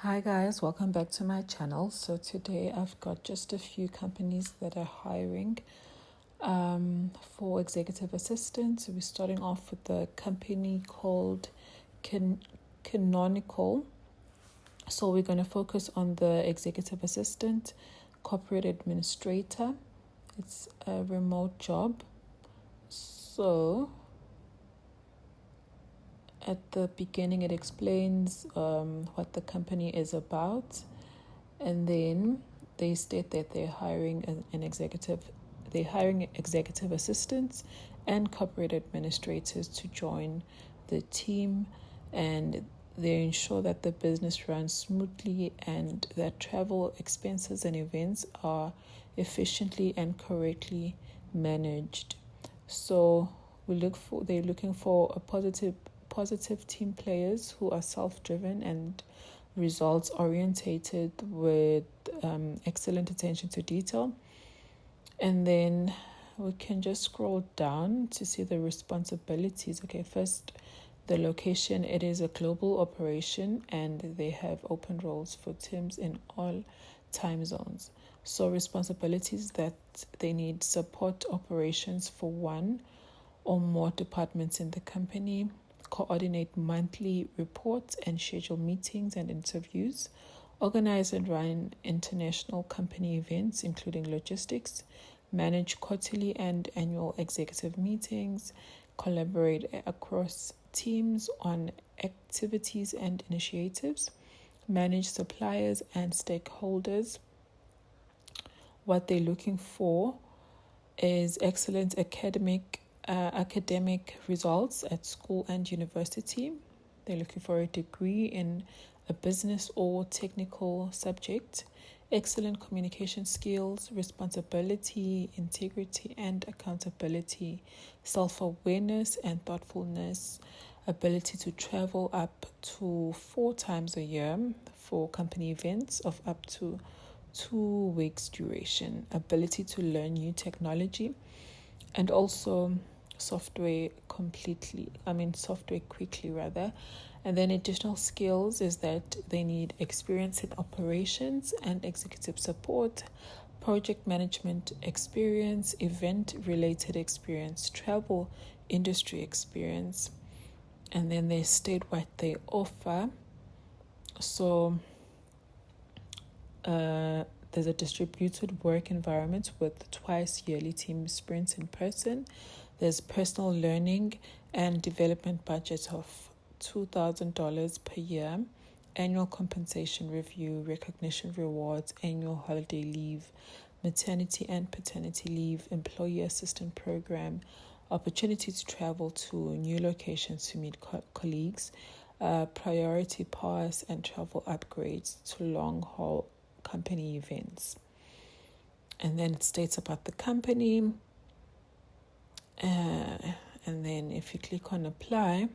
Hi guys, welcome back to my channel. So today I've got just a few companies that are hiring for executive assistants. We're starting off with the company called Canonical. So we're going to focus on the executive assistant, corporate administrator. It's a remote job. So at the beginning it explains what the company is about, and then they state that they're hiring executive assistants and corporate administrators to join the team, and they ensure that the business runs smoothly and that travel expenses and events are efficiently and correctly managed. So they're looking for a positive team players who are self-driven and results orientated with excellent attention to detail. And then we can just scroll down to see the responsibilities. Okay, first, the location. It is a global operation and they have open roles for teams in all time zones. So responsibilities that they need: support operations for one or more departments in the company, coordinate monthly reports and schedule meetings and interviews, organize and run international company events, including logistics, manage quarterly and annual executive meetings, collaborate across teams on activities and initiatives, manage suppliers and stakeholders. What they're looking for is excellent academic results at school and university. They're looking for a degree in a business or technical subject, excellent communication skills, responsibility, integrity and accountability, self-awareness and thoughtfulness, ability to travel up to 4 times a year for company events of up to 2 weeks duration, ability to learn new technology, and also software quickly. And then additional skills is that they need experience in operations and executive support, project management experience, event related experience, travel industry experience, and then they state what they offer. So there's a distributed work environment with twice yearly team sprints in person. There's personal learning and development budget of $2,000 per year, annual compensation review, recognition rewards, annual holiday leave, maternity and paternity leave, employee assistance program, opportunity to travel to new locations to meet colleagues, priority pass and travel upgrades to long-haul company events. And then it states about the company. And then if you click on apply,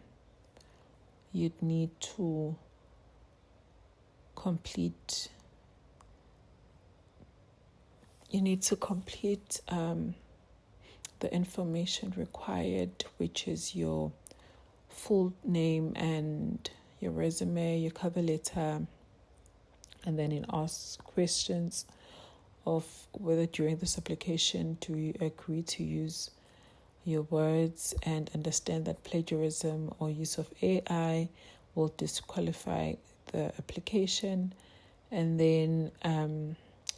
you'd need to complete the information required, which is your full name and your resume, your cover letter, and then it asks questions of whether during this application do you agree to use your words and understand that plagiarism or use of AI will disqualify the application. And then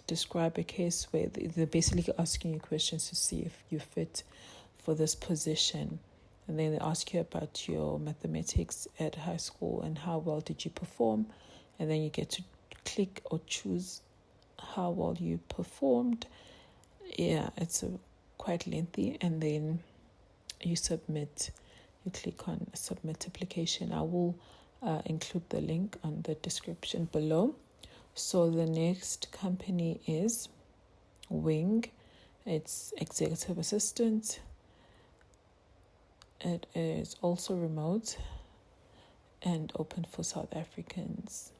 describe a case where they're basically asking you questions to see if you fit for this position. And then they ask you about your mathematics at high school and how well did you perform. And then you get to click or choose how well you performed. Yeah, it's quite lengthy. And then you submit. You click on submit application. I will include the link on the description below. So the next company is Wing. It's executive assistant. It is also remote and open for South Africans.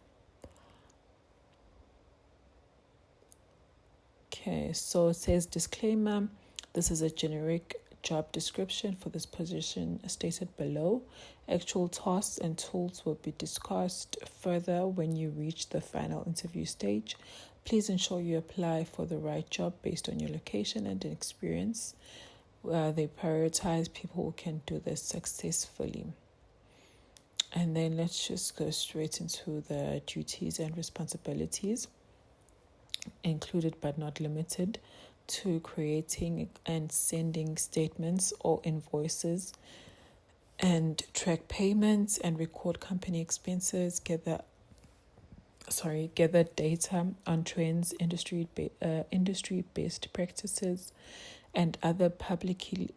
Okay, so it says disclaimer. This is a generic job description for this position stated below. Actual tasks and tools will be discussed further when you reach the final interview stage. Please ensure you apply for the right job based on your location and experience. They prioritize people who can do this successfully. And then let's just go straight into the duties and responsibilities, included but not limited to creating and sending statements or invoices, and track payments and record company expenses, gather data on trends, industry best practices, and other publicly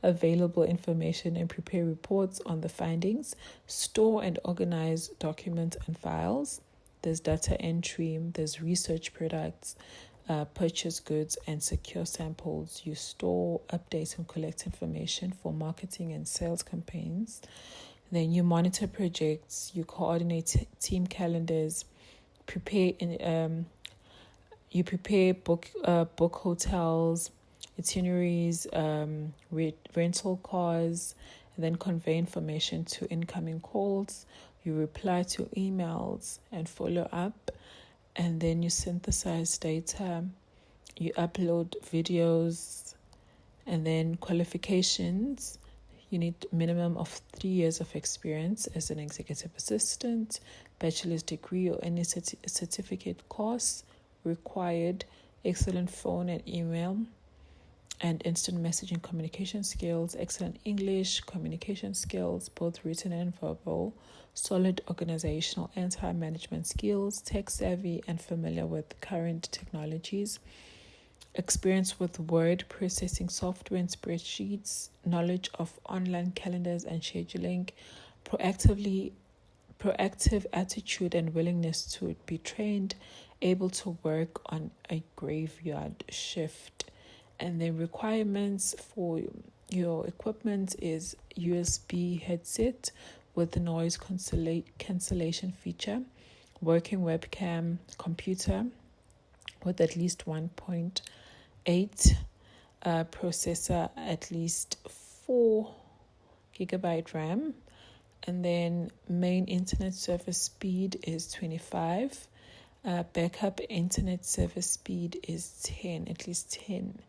available information, and prepare reports on the findings, store and organize documents and files. There's data entry, there's research products, purchase goods, and secure samples. You store, update, and collect information for marketing and sales campaigns. Then you monitor projects, you coordinate team calendars, prepare book hotels, itineraries, rental cars, and then convey information to incoming calls. You reply to emails and follow up, and then you synthesize data, you upload videos, and then qualifications. You need minimum of 3 years of experience as an executive assistant, bachelor's degree or any certificate course required, excellent phone and email and instant messaging communication skills, excellent English communication skills, both written and verbal, solid organizational and time management skills, tech savvy and familiar with current technologies, experience with word processing software and spreadsheets, knowledge of online calendars and scheduling, proactive attitude and willingness to be trained, able to work on a graveyard shift. And the requirements for your equipment is USB headset with noise cancellation feature, working webcam, computer with at least 1.8 processor, at least 4 gigabyte RAM, and then main internet service speed is 25. Backup internet service speed is 10, at least 10.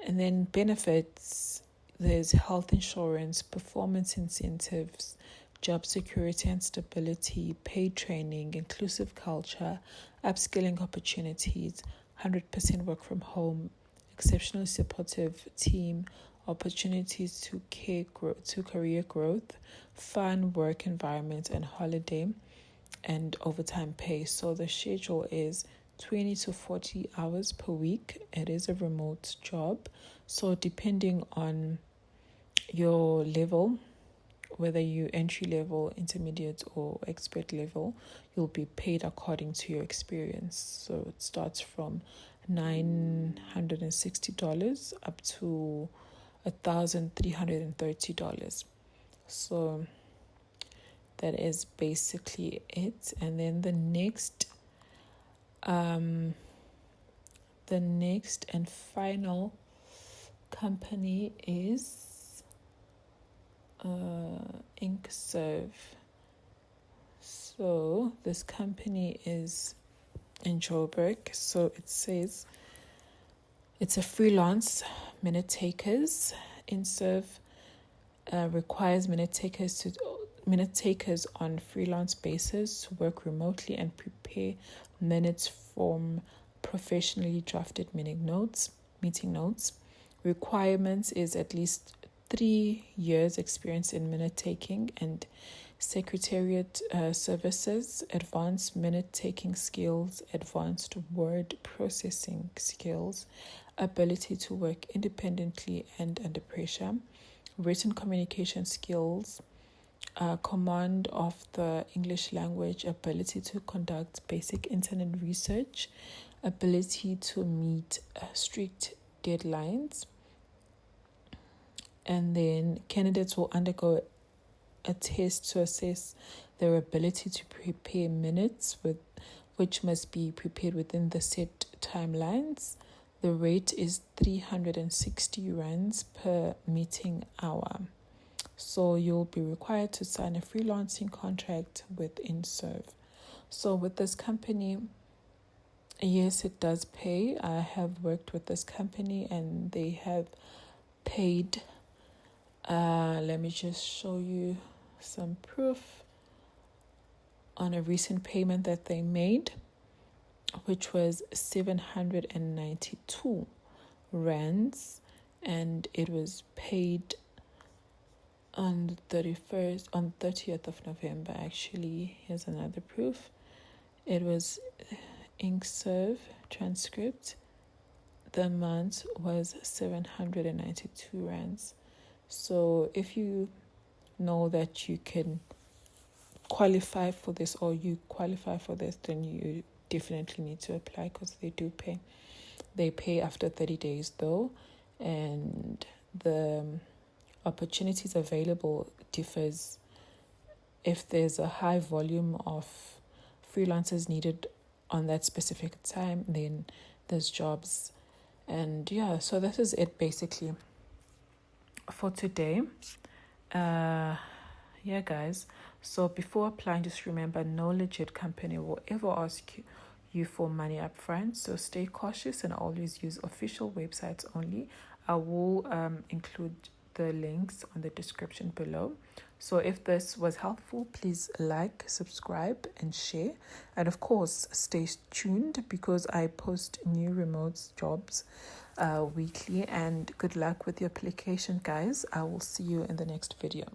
And then benefits, there's health insurance, performance incentives, job security and stability, paid training, inclusive culture, upskilling opportunities, 100% work from home, exceptionally supportive team, opportunities to career growth, fun work environment, and holiday and overtime pay. So the schedule is 20 to 40 hours per week. It is a remote job. So depending on your level, whether you entry level, intermediate, or expert level, you'll be paid according to your experience. So it starts from $960 up to $1,330. So that is basically it. And then the next and final company is Inkserv. So this company is in Joburg. So it says it's a freelance minute takers. Inkserv requires minute takers on freelance basis to work remotely and prepare minutes from professionally drafted meeting notes. Requirements is at least 3 years experience in minute taking and secretariat services, advanced minute taking skills, advanced word processing skills, ability to work independently and under pressure, written communication skills, command of the English language, ability to conduct basic internet research, ability to meet strict deadlines. And then candidates will undergo a test to assess their ability to prepare minutes which must be prepared within the set timelines. The rate is 360 rands per meeting hour. So you'll be required to sign a freelancing contract with Inkserv. So with this company, yes, it does pay. I have worked with this company and they have paid. Let me just show you some proof on a recent payment that they made, which was 792 rands, and it was paid on the 30th of November. Actually, here's another proof. It was Inkserv transcript. The amount was 792 rands. So if you know that you can qualify for this, or you qualify for this, then you definitely need to apply, because they do pay. They pay after 30 days though, and the opportunities available differs. If there's a high volume of freelancers needed on that specific time, then there's jobs. And yeah, so this is it basically for today. Yeah, guys. So before applying, just remember, no legit company will ever ask you for money up front. So stay cautious and always use official websites only. I will include the links on the description below. So if this was helpful, please like, subscribe, and share. And of course, stay tuned, because I post new remote jobs weekly. And good luck with your application, guys. I will see you in the next video.